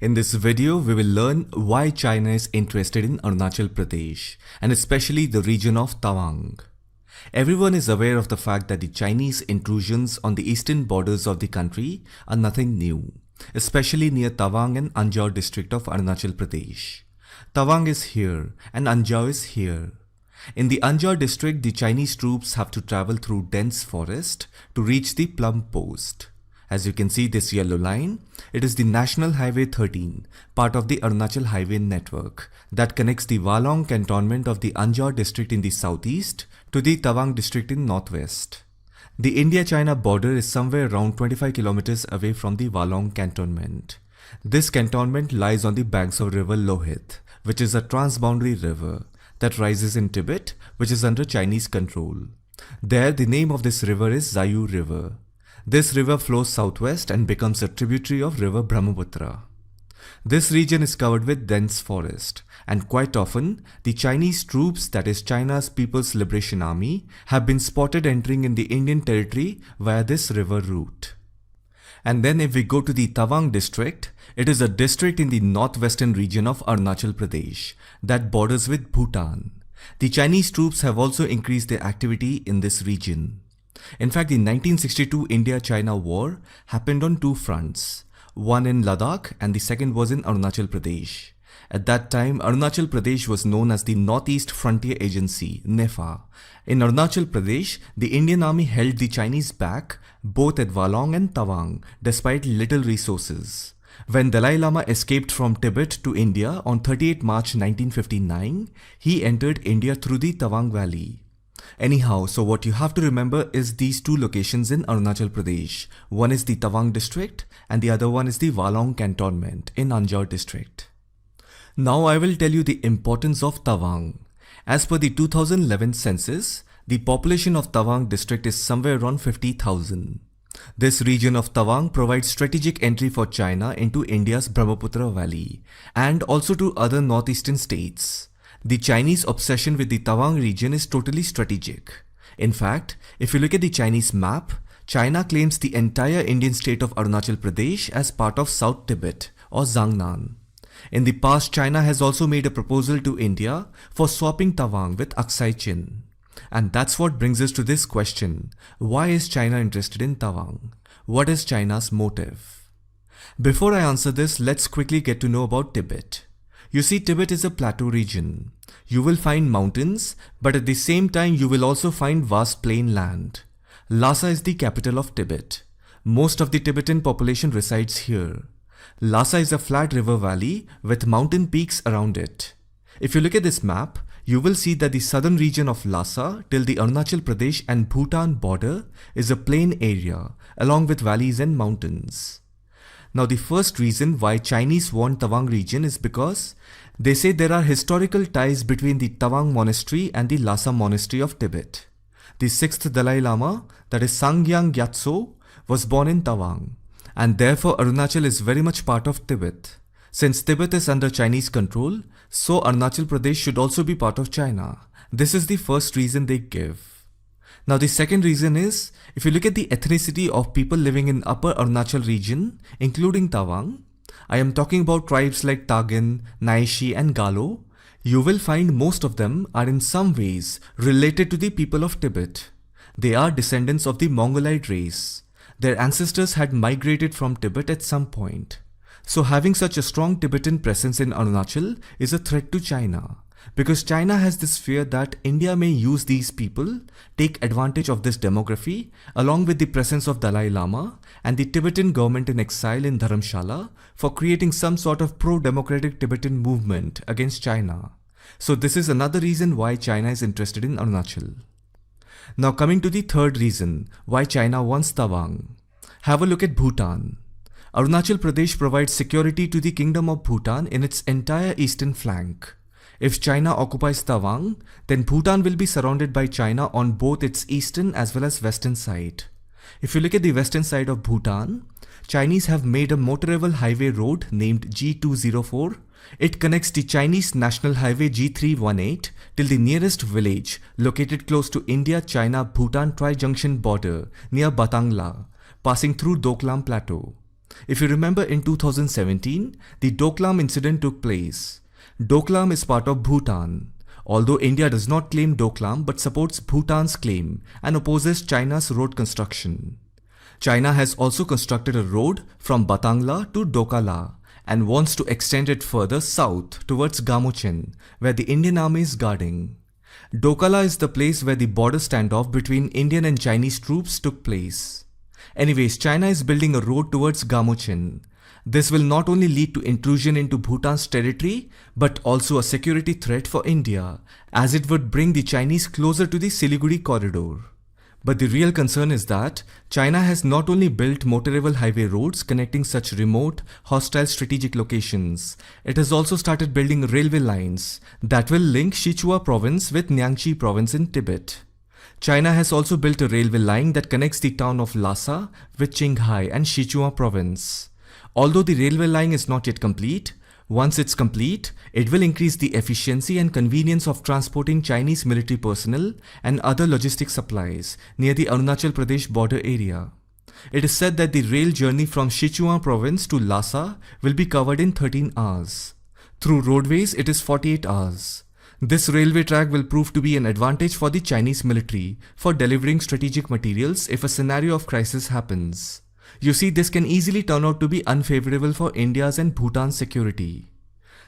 In this video, we will learn why China is interested in Arunachal Pradesh and especially the region of Tawang. Everyone is aware of the fact that the Chinese intrusions on the eastern borders of the country are nothing new, especially near Tawang and Anjar district of Arunachal Pradesh. Tawang is here and Anjar is here. In the Anjar district, the Chinese troops have to travel through dense forest to reach the Plum Post. As you can see this yellow line, it is the National Highway 13, part of the Arunachal Highway network that connects the Walong cantonment of the Anjar district in the southeast to the Tawang district in northwest. The India-China border is somewhere around 25 kilometers away from the Walong cantonment. This cantonment lies on the banks of river Lohit, which is a transboundary river that rises in Tibet, which is under Chinese control. There, the name of this river is Zayu River. This river flows southwest and becomes a tributary of river Brahmaputra. This region is covered with dense forest, and quite often, the Chinese troops, that is China's People's Liberation Army, have been spotted entering in the Indian territory via this river route. And then if we go to the Tawang district, it is a district in the northwestern region of Arunachal Pradesh that borders with Bhutan. The Chinese troops have also increased their activity in this region. In fact, the 1962 India-China War happened on two fronts, one in Ladakh and the second was in Arunachal Pradesh. At that time, Arunachal Pradesh was known as the Northeast Frontier Agency, NEFA. In Arunachal Pradesh, the Indian Army held the Chinese back both at Walong and Tawang despite little resources. When Dalai Lama escaped from Tibet to India on 38 March 1959, he entered India through the Tawang Valley. Anyhow, so what you have to remember is these two locations in Arunachal Pradesh. One is the Tawang district and the other one is the Walong cantonment in Anjar district. Now I will tell you the importance of Tawang. As per the 2011 census, the population of Tawang district is somewhere around 50,000. This region of Tawang provides strategic entry for China into India's Brahmaputra Valley and also to other northeastern states. The Chinese obsession with the Tawang region is totally strategic. In fact, if you look at the Chinese map, China claims the entire Indian state of Arunachal Pradesh as part of South Tibet or Zangnan. In the past, China has also made a proposal to India for swapping Tawang with Aksai Chin. And that's what brings us to this question: why is China interested in Tawang? What is China's motive? Before I answer this, let's quickly get to know about Tibet. You see, Tibet is a plateau region. You will find mountains, but at the same time you will also find vast plain land. Lhasa is the capital of Tibet. Most of the Tibetan population resides here. Lhasa is a flat river valley with mountain peaks around it. If you look at this map, you will see that the southern region of Lhasa till the Arunachal Pradesh and Bhutan border is a plain area along with valleys and mountains. Now the first reason why Chinese want Tawang region is because they say there are historical ties between the Tawang monastery and the Lhasa monastery of Tibet. The 6th Dalai Lama, that is Sangyang Gyatso, was born in Tawang, and therefore Arunachal is very much part of Tibet. Since Tibet is under Chinese control, so Arunachal Pradesh should also be part of China. This is the first reason they give. Now the second reason is, if you look at the ethnicity of people living in Upper Arunachal region, including Tawang, I am talking about tribes like Tagin, Naishi and Galo, you will find most of them are in some ways related to the people of Tibet. They are descendants of the Mongolid race. Their ancestors had migrated from Tibet at some point. So having such a strong Tibetan presence in Arunachal is a threat to China, because China has this fear that India may use these people, take advantage of this demography along with the presence of Dalai Lama and the Tibetan government in exile in Dharamshala for creating some sort of pro-democratic Tibetan movement against China. So this is another reason why China is interested in Arunachal. Now coming to the third reason why China wants Tawang. Have a look at Bhutan. Arunachal Pradesh provides security to the Kingdom of Bhutan in its entire eastern flank. If China occupies Tawang, then Bhutan will be surrounded by China on both its eastern as well as western side. If you look at the western side of Bhutan, Chinese have made a motorable highway road named G204. It connects the Chinese National Highway G318 till the nearest village located close to India-China-Bhutan tri-junction border near Batangla, passing through Doklam Plateau. If you remember, in 2017, the Doklam incident took place. Doklam is part of Bhutan. Although India does not claim Doklam but supports Bhutan's claim and opposes China's road construction. China has also constructed a road from Batangla to Dokala and wants to extend it further south towards Gamuchen, where the Indian army is guarding. Dokala is the place where the border standoff between Indian and Chinese troops took place. Anyways, China is building a road towards Gamuchen. This will not only lead to intrusion into Bhutan's territory, but also a security threat for India, as it would bring the Chinese closer to the Siliguri corridor. But the real concern is that China has not only built motorable highway roads connecting such remote, hostile strategic locations, it has also started building railway lines that will link Sichuan province with Nyangchi province in Tibet. China has also built a railway line that connects the town of Lhasa with Qinghai and Sichuan province. Although the railway line is not yet complete, once it's complete, it will increase the efficiency and convenience of transporting Chinese military personnel and other logistic supplies near the Arunachal Pradesh border area. It is said that the rail journey from Sichuan province to Lhasa will be covered in 13 hours. Through roadways, it is 48 hours. This railway track will prove to be an advantage for the Chinese military for delivering strategic materials if a scenario of crisis happens. You see, this can easily turn out to be unfavorable for India's and Bhutan's security.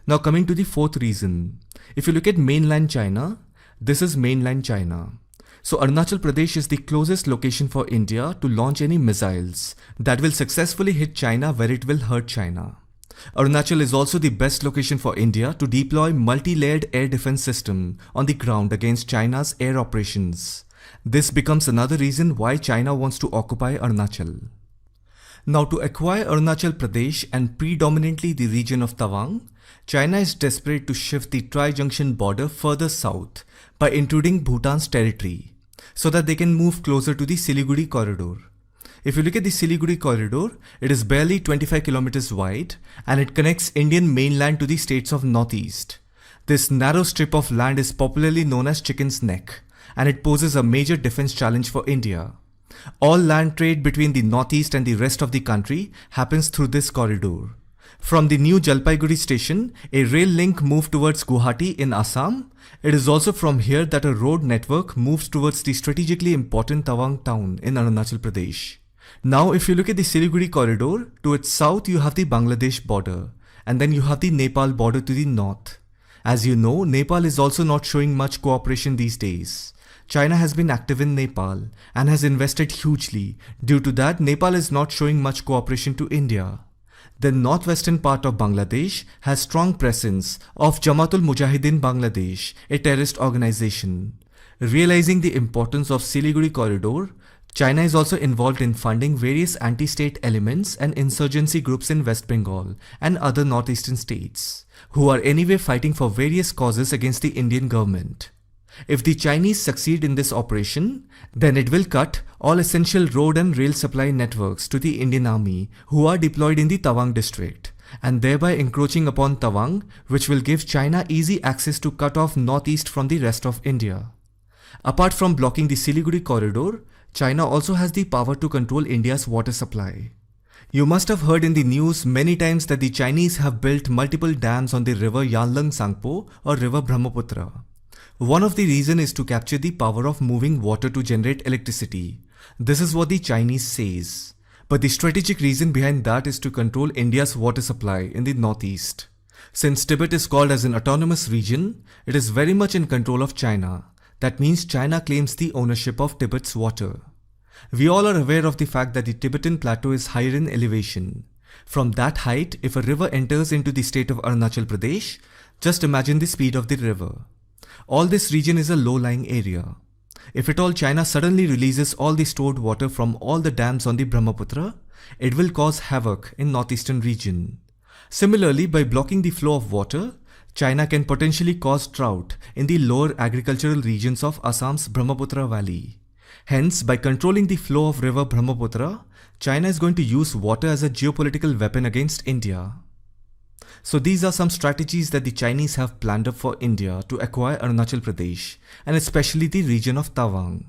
Now coming to the fourth reason. If you look at mainland China, this is mainland China. So Arunachal Pradesh is the closest location for India to launch any missiles that will successfully hit China where it will hurt China. Arunachal is also the best location for India to deploy multi-layered air defense system on the ground against China's air operations. This becomes another reason why China wants to occupy Arunachal. Now, to acquire Arunachal Pradesh and predominantly the region of Tawang, China is desperate to shift the tri-junction border further south by intruding Bhutan's territory so that they can move closer to the Siliguri corridor. If you look at the Siliguri corridor, it is barely 25 kilometers wide and it connects Indian mainland to the states of northeast. This narrow strip of land is popularly known as Chicken's Neck and it poses a major defense challenge for India. All land trade between the northeast and the rest of the country happens through this corridor. From the new Jalpaiguri station, a rail link moved towards Guwahati in Assam. It is also from here that a road network moves towards the strategically important Tawang town in Arunachal Pradesh. Now if you look at the Siliguri corridor, to its south you have the Bangladesh border and then you have the Nepal border to the north. As you know, Nepal is also not showing much cooperation these days. China has been active in Nepal and has invested hugely. Due to that, Nepal is not showing much cooperation to India. The northwestern part of Bangladesh has strong presence of Jamaatul Mujahideen Bangladesh, a terrorist organization. Realizing the importance of Siliguri corridor, China is also involved in funding various anti-state elements and insurgency groups in West Bengal and other northeastern states, who are anyway fighting for various causes against the Indian government. If the Chinese succeed in this operation, then it will cut all essential road and rail supply networks to the Indian army who are deployed in the Tawang district, and thereby encroaching upon Tawang, which will give China easy access to cut off northeast from the rest of India. Apart from blocking the Siliguri corridor, China also has the power to control India's water supply. You must have heard in the news many times that the Chinese have built multiple dams on the river Yanlang Sangpo or river Brahmaputra. One of the reasons is to capture the power of moving water to generate electricity. This is what the Chinese says. But the strategic reason behind that is to control India's water supply in the northeast. Since Tibet is called as an autonomous region, it is very much in control of China. That means China claims the ownership of Tibet's water. We all are aware of the fact that the Tibetan plateau is higher in elevation. From that height, if a river enters into the state of Arunachal Pradesh, just imagine the speed of the river. All this region is a low-lying area. If at all China suddenly releases all the stored water from all the dams on the Brahmaputra, it will cause havoc in northeastern region. Similarly, by blocking the flow of water, China can potentially cause drought in the lower agricultural regions of Assam's Brahmaputra valley. Hence, by controlling the flow of river Brahmaputra, China is going to use water as a geopolitical weapon against India. So these are some strategies that the Chinese have planned up for India to acquire Arunachal Pradesh and especially the region of Tawang.